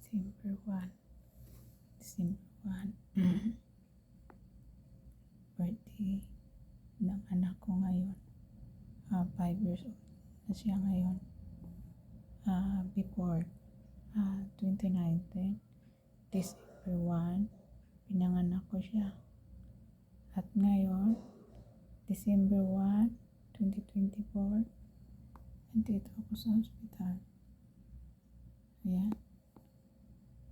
December 1. December 1. Birthday ng anak ko ngayon. 5 years old na siya ngayon. Before 2019, December 1, pinanganak ko siya. At ngayon, December 1, 2024, nandito ako sa hospital. Ayan.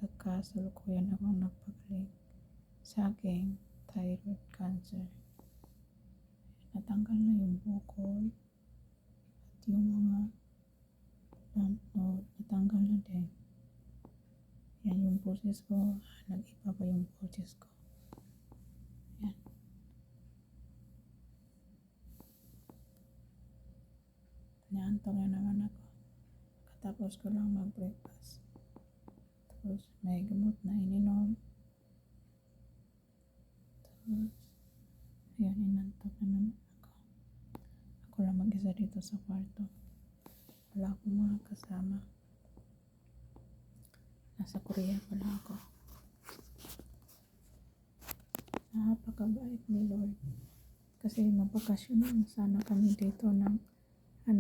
Pagkasalukuyan akong nagpagaling sa aking thyroid cancer. Natanggal na yung bukol at yung mga lymph node, natanggal na din. Yan yung boses ko, nag-iba pa yung boses ko. Yan. Naantok na naman ako. Katapos ko lang mag-breakfast. Tapos may gamot na ininom. Tapos, ayan, inantok na naman ako. Ako lang mag-isa dito sa kwarto. Wala akong mga kasama. Nasa Korea pala ako. Napakabait ni Lord. Kasi magbakasyon sana kami dito ng 2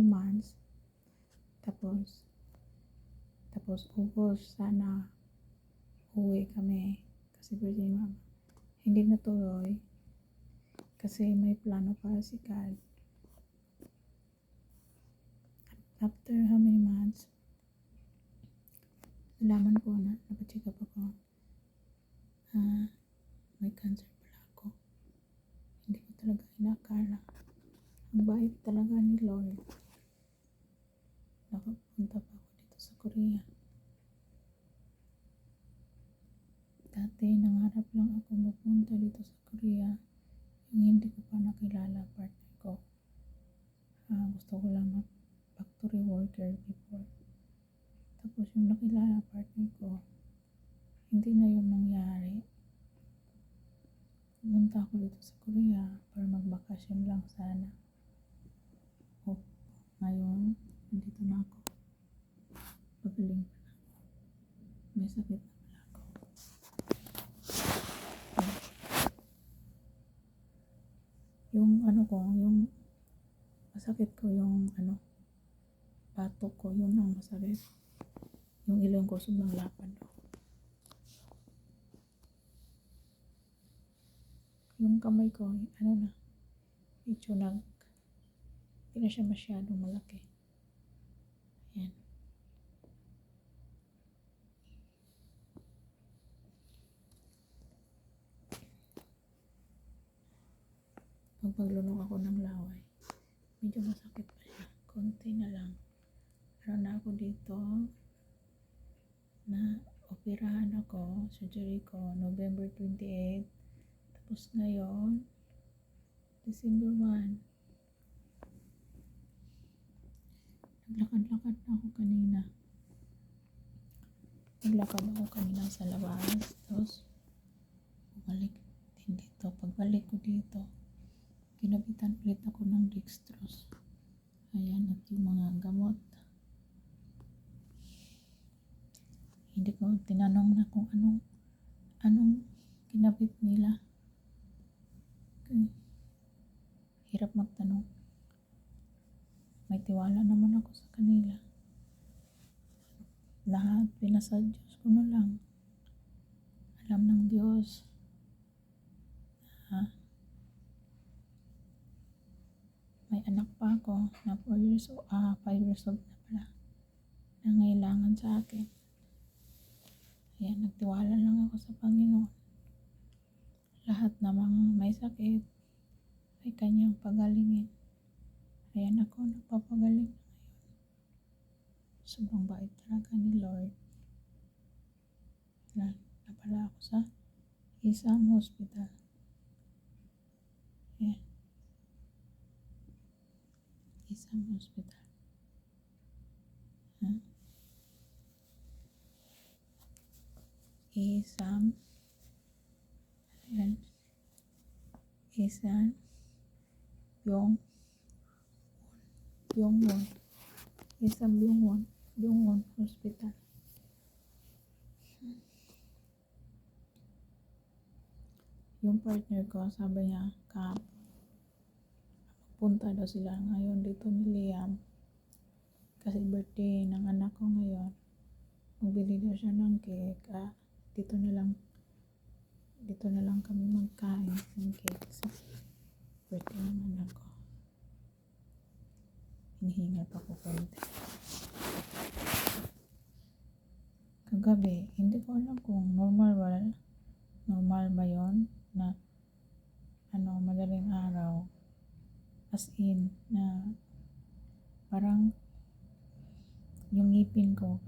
months. Tapos August sana uwi kami. Kasi birthday ni Mama. Hindi natuloy. Kasi may plano para si God. After how many months, nalaman ko na, napacheck up ako. May cancer pala ako. Hindi ko talaga inakala. Ang bait talaga ni Lord. Nakapunta pa ako dito sa Korea. Dati nangarap lang ako mapunta dito sa Korea. Yung hindi ko pa nakilala partner ko. Gusto ko lang factory worker before. Tapos yung nakilala partner ko, hindi na yun nangyari. Pumunta ako dito sa Korea para magbakasyon lang sana. Ngayon, nandito na ako. Pagaling pa na. May sakit na pala ako. Yung masakit ko yung batok ko, yun ang masakit. Yung ilong ko sobrang lapad. Yung kamay ko, medyo hindi na siya masyadong malaki. Ayan. Pag paglunok ako ng laway, medyo masakit pa siya. Konti na lang. Meron na ako dito na operahan ako, surgery ko, November 28. Tapos ngayon, December 1. Naglakad-lakad na ako kanina. Naglakad ako kanina sa labas. Tapos, bumalik din dito. Pagbalik ko dito, kinabitan ulit ako ng dextrose. Ayan, at yung mga gamot. Hindi ko tinanong na kung anong kinabit nila. Okay. Hirap magtanong. May tiwala naman ako sa kanila. Lahat pinasa Diyos ko na lang. Alam ng Diyos. May anak pa ako na 5 years old na pala. Nangailangan sa akin. Ayan, nagtiwala lang ako sa Panginoon. Lahat namang may sakit, ay kanyang pagalingin. Ayan ako, nagpapagaling na ngayon. Sobrang bait talaga ni Lord. Napala ako sa isang hospital. Ayan. Isang hospital. Isang Byungwon Hospital. yung partner ko, sabi niya, punta daw sila ngayon dito ni Liam. Kasi birthday ng anak ko ngayon. Magbili daw siya ng cake. Dito na lang kami magkain ng cake. So, birthday ng anak ko. Hinihingal pa ko konti. Kagabi, hindi ko alam kung normal ba yon na madaling araw. As in, na parang yung ngipin ko,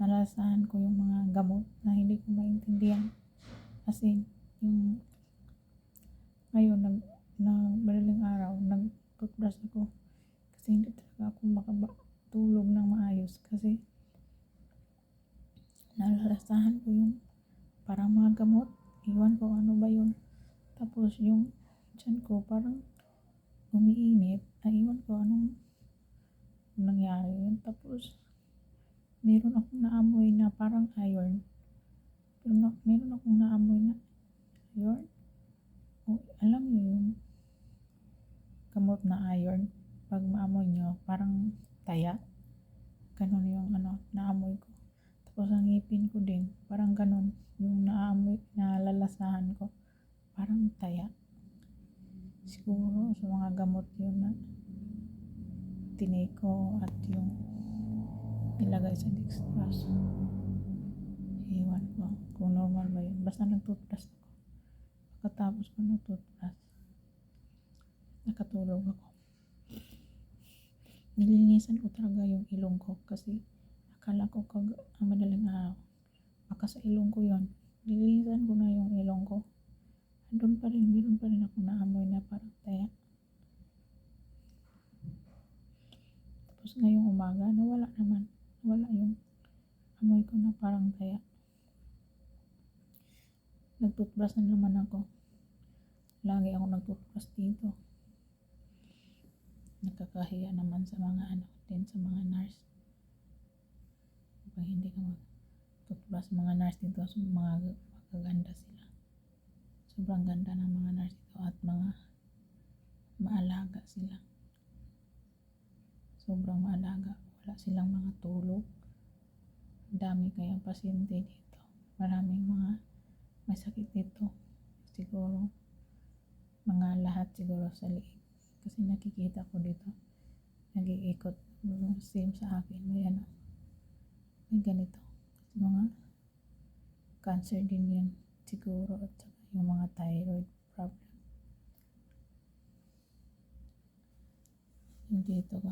nalasahan ko yung mga gamot na hindi ko maintindihan. As in, yung ngayon, madaling araw, nag-toothbrush ako. Kasi hindi talaga ako makatulog ng maayos. Kasi nalalasahan ko yung parang mga gamot. Iwan ko ano ba yun. Tapos yung tiyan ko parang umiinit. Iwan ko anong nangyari yun. Tapos meron akong naamoy na parang iron. Meron akong naamoy na iron. Alam niyo yung gamot na iron. Pag maamoy nyo, parang taya. Ganon yung naamoy ko. Tapos ang ngipin ko din, parang ganon. Yung naamoy, nalalasahan ko, parang taya. Siguro sa mga gamot yun na tinake ko at yung nilagay sa dextrose. Iwan ko kung normal ba yun. Basta nag-toothbrush ako. Pagkatapos ko nag-toothbrush, nakatulog ako. Nilinisan ko talaga yung ilong ko kasi akala ko madaling araw. Baka sa ilong ko yun. Nilinisan ko na yung ilong ko. Meron pa rin ako naamoy na parang taya. Tapos ngayong umaga, nawala yung amoy ko na parang taya. Nag-toothbrush na naman ako. Lagi ako nag-toothbrush dito. Nakakahiya naman sa mga sa mga nurse. Pag hindi ka mag-toothbrush, mga nurse dito, magaganda sila. Sobrang ganda ng mga nurse dito at mga maalaga sila. Sobrang maalaga. Wala silang mga tulog. Dami kayang pasyente dito. Maraming mga may sakit dito. Siguro, mga lahat siguro sa liig. Kasi nakikita ko dito, nag-iikot same sa akin. May ganito. Mga cancer din yan siguro at saka yung mga thyroid problem. Yung dito ko.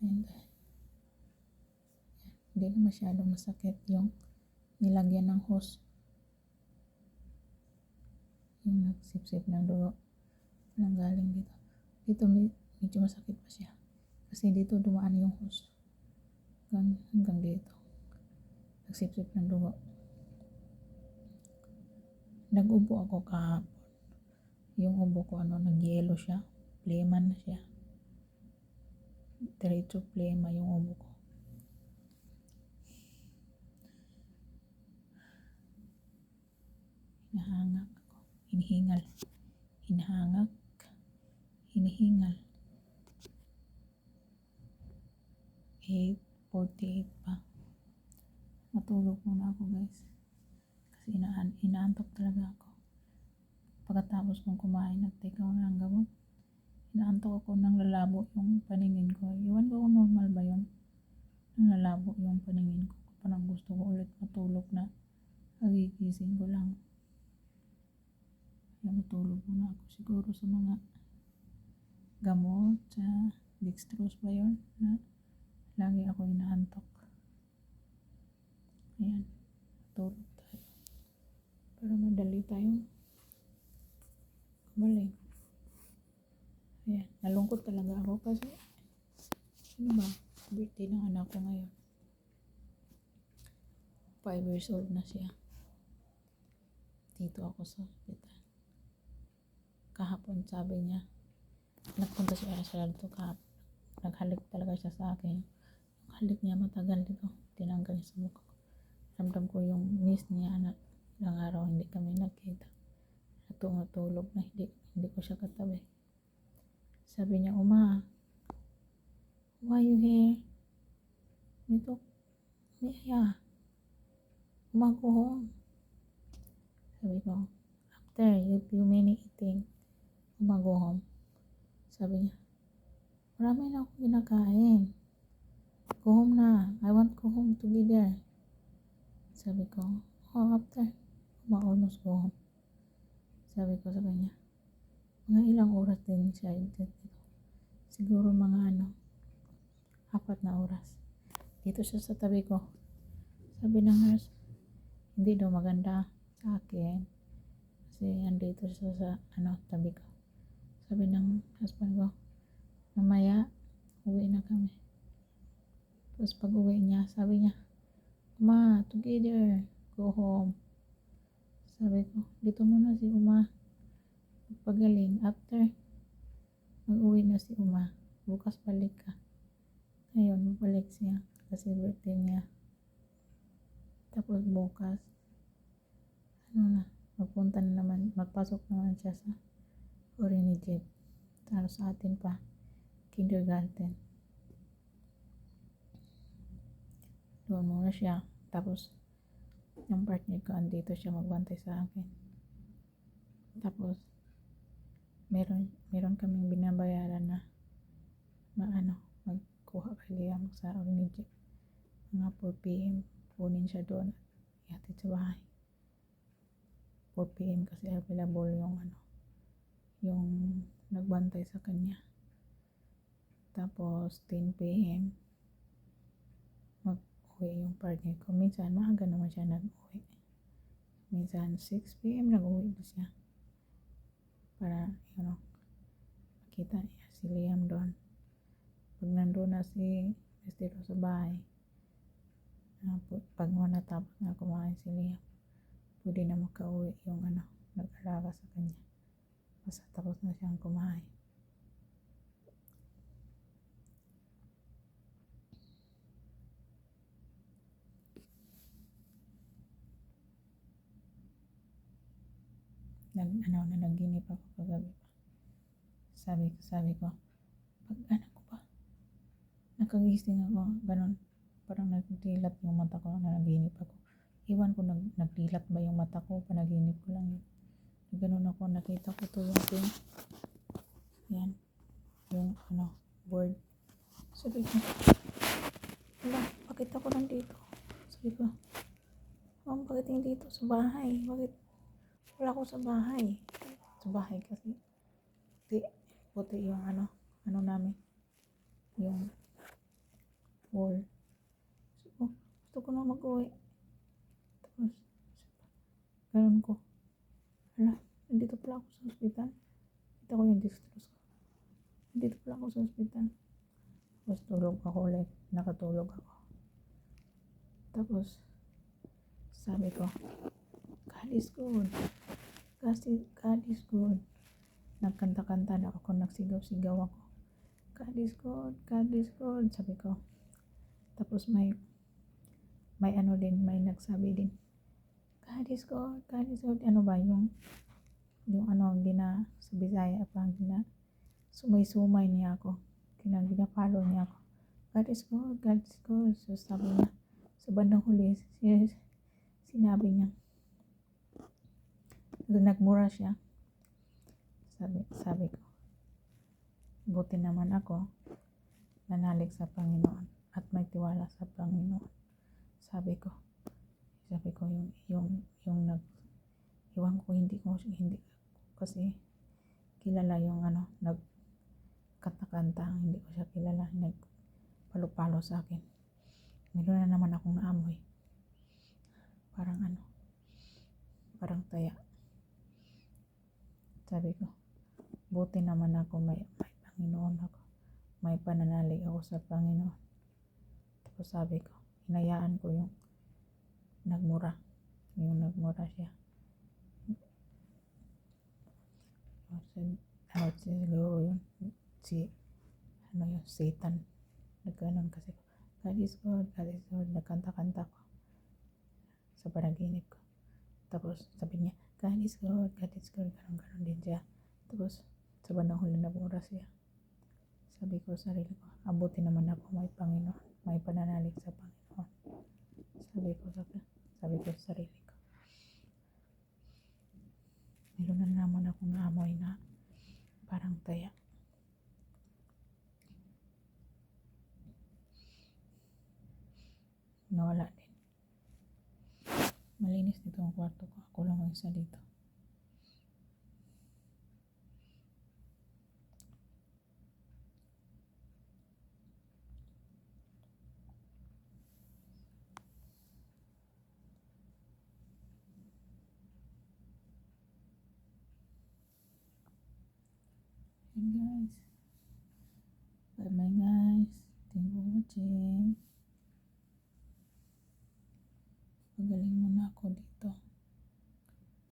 And hindi na masyadong masakit yung nilagyan ng hose. Yung nagsipsip ng dugo. Walang galing dito. Dito medyo masakit pa siya. Kasi dito dumaan yung hose. Hanggang dito. Nagsipsip ng dugo. Nag-ubo ako kahapon. Yung ubo ko nag-yellow siya. Plema na siya. Diretso plema yung ubo ko. Hinahangak ako. Hinihingal. 8:48 pa. Matulog muna ako guys. Kasi inaantok talaga ako. Pagkatapos kong kumain, nag-take ako ng gamot. Inaantok ako nang lalabo yung paningin ko. Iwan ko kung normal ba yun. Nang lalabo yung paningin ko. Parang gusto ko ulit matulog na. Pagigising ko lang. Kaya matulog muna ako. Siguro sa mga gamot, sa dextrose ba yun, na lagi ako inaantok. Ayan, matulog tayo. Para madali tayong kumaling. Ayan, nalungkot talaga ako kasi birthday ng anak ko ngayon. 5 years old na siya. Dito ako sa hospital. Kahapon sabi niya, nagpunta siya dito kahapon. Naghalik talaga siya sa akin. Yung halik niya matagal dito. Tinanggal niya sa mukha ko. Ramdam ko yung knees niya na Ilang araw hindi kami nagkita. Natulog na hindi ko siya katabi. Sabi niya, Uma, why you here? Nito, Mia, Uma, go home. Sabi ko, after you many eating, Uma, go home. Sabi niya, marami na akong kinakain. Go home na. I want go home together. Sabi ko, oh, after, Uma, almost go home. Sabi ko sa kanya, mga ilang oras din siya dito. Siguro mga 4 na oras. Dito siya sa tabi ko. Sabi ng nurse, hindi daw maganda sa akin. Kasi andito siya sa tabi ko. Sabi ng husband ko, mamaya, uwi na kami. Tapos pag uwi niya, sabi niya, Uma, together, go home. Sabi ko, dito muna si Uma. Pagaling, after, mag-uwi na si Uma. Bukas balik ka. Ngayon, balik siya. Kasi birthday niya. Tapos bukas, magpunta na naman, magpasok naman siya sa Orinigate. Tapos sa atin pa, kindergarten. Doon muna siya. Tapos, yung partner ko, andito siya magbantay sa akin. Tapos, meron kaming binabayaran na magkuha kay Liam sa Orinigate. Mga 4 p.m. Punin siya doon. Ihatid sa bahay. 4 p.m. kasi available yung nagbantay sa kanya. Tapos 10 p.m. mag-uwi yung partner ko. Minsan maaga naman siya nag-uwi. Minsan 6 p.m. nag-uwi na siya. Para makita niya si Liam doon. Pag nandun na si Estero sa bahay, pag natapos na kumain si Liam, pwede na makauwi yung nag-alaga sa kanya. Basta tapos na siyang kumain. Nanaginip ako kagabi pa. Sabi ko, pag ko pa, nakagising ako, ganun, parang nagdilat yung mata ko, nanaginip ako. Iwan ko nagdilat ba yung mata ko, panaginip ko lang yun. Ganun ako, nakita ko to yung thing. Yan, yung board. Sabi ko, wala, bakit ako nandito? Sabi ko, bakit hindi dito sa bahay? Bakit wala ako sa bahay? Sa bahay kasi, puti yung namin, yung wall. So, gusto ko na mag-uwi. Tapos, ganun ko. Wala, nandito pala ako sa hospital. Kita ko yung distress ko. Nandito pala ako sa hospital. Tapos tulog ako ulit. Nakatulog ako. Tapos, sabi ko, God is good. God is good. Nagkanta-kanta na ako, nagsigaw-sigaw ako. God is good, God is good, sabi ko. Tapos may din, may nagsabi din, God is good, God is good. Ano ba yung sa Bisaya pa, sumay-sumay niya ako. Ginapalo niya ako. God is good, God is good. So sabi niya, sa bandang huli, sinabi niya, nagmura siya. Sabi ko, buti naman ako, nanalig sa Panginoon at may tiwala sa Panginoon. Sabi ko yung iwan ko, hindi kasi kilala yung nagkanta-kanta, hindi ko siya kilala, nagpalo-palo sa akin. Meron na naman akong naamoy. Parang taya. Sabi ko, buti naman ako, may Panginoon ako. May pananalig ako sa Panginoon. Tapos sabi ko, hinayaan ko yung nagmura siya. Siguro yun, yung Satan. Nagkanon kasi, God is good, God is good. Nagkanta-kanta ko sa panaginip ko. Tapos sabi niya, God is good, God is good, ganon din siya. Tapos sa bandang huli na oras siya, sabi ko sa sarili ko, abuti naman ako may Panginoon, may pananalig sa Panginoon. Sabi ko sa sarili ko. Meron na naman akong naamoy na parang taya. Nawala din. Malinis dito ang kwarto ko. Ako lang ang isa dito. And guys. Bye-bye guys. Thank you for watching. Pagaling mo.